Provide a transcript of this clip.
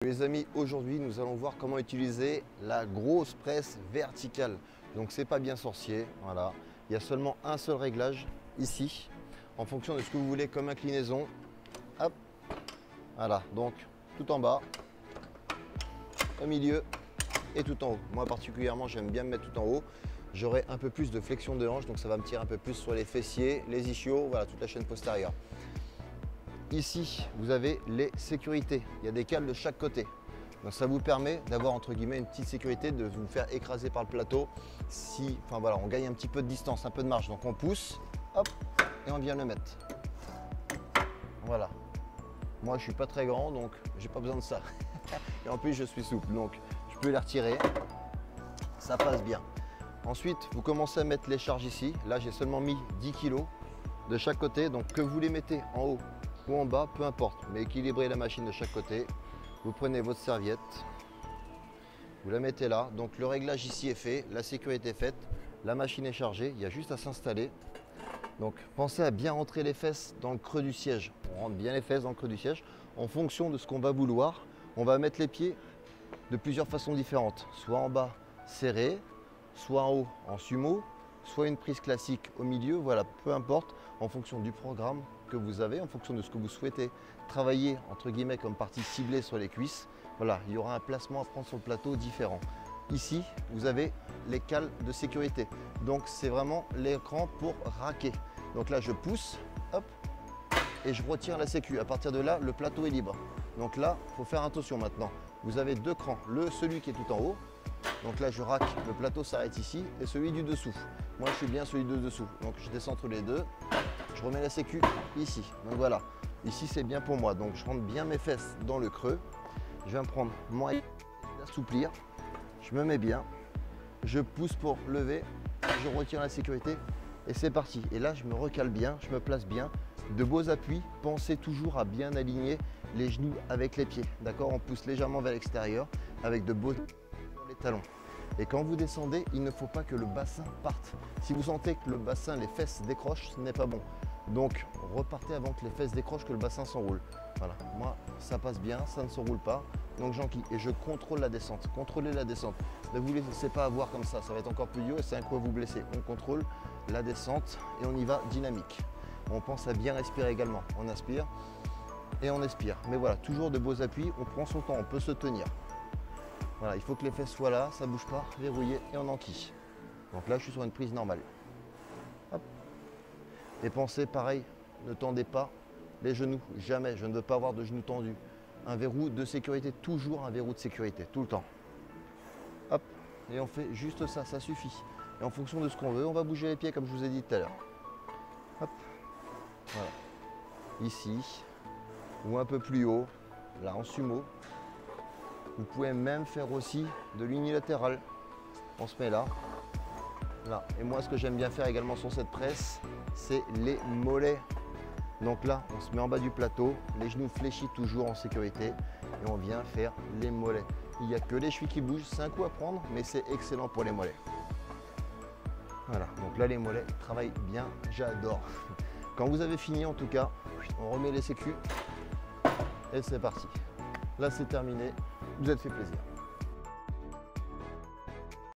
Les amis, aujourd'hui nous allons voir comment utiliser la grosse presse verticale. Donc c'est pas bien sorcier, voilà. Il y a seulement un seul réglage ici, en fonction de ce que vous voulez comme inclinaison. Hop, voilà, donc tout en bas, au milieu et tout en haut. Moi particulièrement j'aime bien me mettre tout en haut. J'aurai un peu plus de flexion de hanche, donc ça va me tirer un peu plus sur les fessiers, les ischios, voilà, toute la chaîne postérieure. Ici, vous avez les sécurités. Il y a des câbles de chaque côté. Donc ça vous permet d'avoir entre guillemets une petite sécurité, de vous faire écraser par le plateau si, enfin voilà, on gagne un petit peu de distance, un peu de marge. Donc on pousse, hop, et on vient le mettre. Voilà. Moi je suis pas très grand, donc j'ai pas besoin de ça. Et en plus je suis souple, donc je peux les retirer. Ça passe bien. Ensuite, vous commencez à mettre les charges ici. Là, j'ai seulement mis 10 kg de chaque côté. Donc que vous les mettez en haut ou en bas, peu importe, mais équilibrez la machine de chaque côté. Vous prenez votre serviette, vous la mettez là. Donc le réglage ici est fait, la sécurité est faite, la machine est chargée, il y a juste à s'installer. Donc pensez à bien rentrer les fesses dans le creux du siège. On rentre bien les fesses dans le creux du siège. En fonction de ce qu'on va vouloir, on va mettre les pieds de plusieurs façons différentes. Soit en bas serré, soit en haut en sumo, soit une prise classique au milieu, voilà, peu importe, en fonction du programme que vous avez, en fonction de ce que vous souhaitez travailler entre guillemets comme partie ciblée sur les cuisses. Voilà, il y aura un placement à prendre sur le plateau différent. Ici, vous avez les cales de sécurité. Donc c'est vraiment l'écran pour raquer. Donc là, je pousse, hop, et je retire la sécu. À partir de là, le plateau est libre. Donc là, il faut faire attention maintenant. Vous avez deux crans, celui qui est tout en haut. Donc là, je raque, le plateau s'arrête ici, et celui du dessous. Moi, je suis bien celui de dessous. Donc je descends entre les deux. Je remets la sécu ici. Donc voilà, ici c'est bien pour moi. Donc je rentre bien mes fesses dans le creux. Je viens prendre mon assouplir. Je me mets bien. Je pousse pour lever. Je retire la sécurité et c'est parti. Et là je me recale bien, je me place bien. De beaux appuis. Pensez toujours à bien aligner les genoux avec les pieds. D'accord, on pousse légèrement vers l'extérieur avec de beaux sur les talons. Et quand vous descendez, il ne faut pas que le bassin parte. Si vous sentez que le bassin, les fesses décrochent, ce n'est pas bon. Donc repartez avant que les fesses décrochent, que le bassin s'enroule. Voilà, moi ça passe bien, ça ne s'enroule pas. Donc j'enquille et je contrôle la descente. Contrôlez la descente. Ne vous laissez pas avoir comme ça va être encore plus dur et c'est un coup à vous blesser. On contrôle la descente et on y va dynamique. On pense à bien respirer également. On inspire et on expire. Mais voilà, toujours de beaux appuis, on prend son temps, on peut se tenir. Voilà, il faut que les fesses soient là, ça ne bouge pas, verrouillé et on enquille. Donc là, je suis sur une prise normale. Hop. Et pensez pareil, ne tendez pas les genoux, jamais. Je ne veux pas avoir de genoux tendus. Un verrou de sécurité, toujours un verrou de sécurité, tout le temps. Hop, et on fait juste ça, ça suffit. Et en fonction de ce qu'on veut, on va bouger les pieds comme je vous ai dit tout à l'heure. Hop, voilà. Ici, ou un peu plus haut, là en sumo. Vous pouvez même faire aussi de l'unilatéral. On se met là, là. Et moi, ce que j'aime bien faire également sur cette presse, c'est les mollets. Donc là, on se met en bas du plateau, les genoux fléchis toujours en sécurité et on vient faire les mollets. Il n'y a que les chevilles qui bougent, c'est un coup à prendre, mais c'est excellent pour les mollets. Voilà, donc là, les mollets travaillent bien, j'adore. Quand vous avez fini, en tout cas, on remet les sécus et c'est parti. Là, c'est terminé. Vous êtes fait plaisir.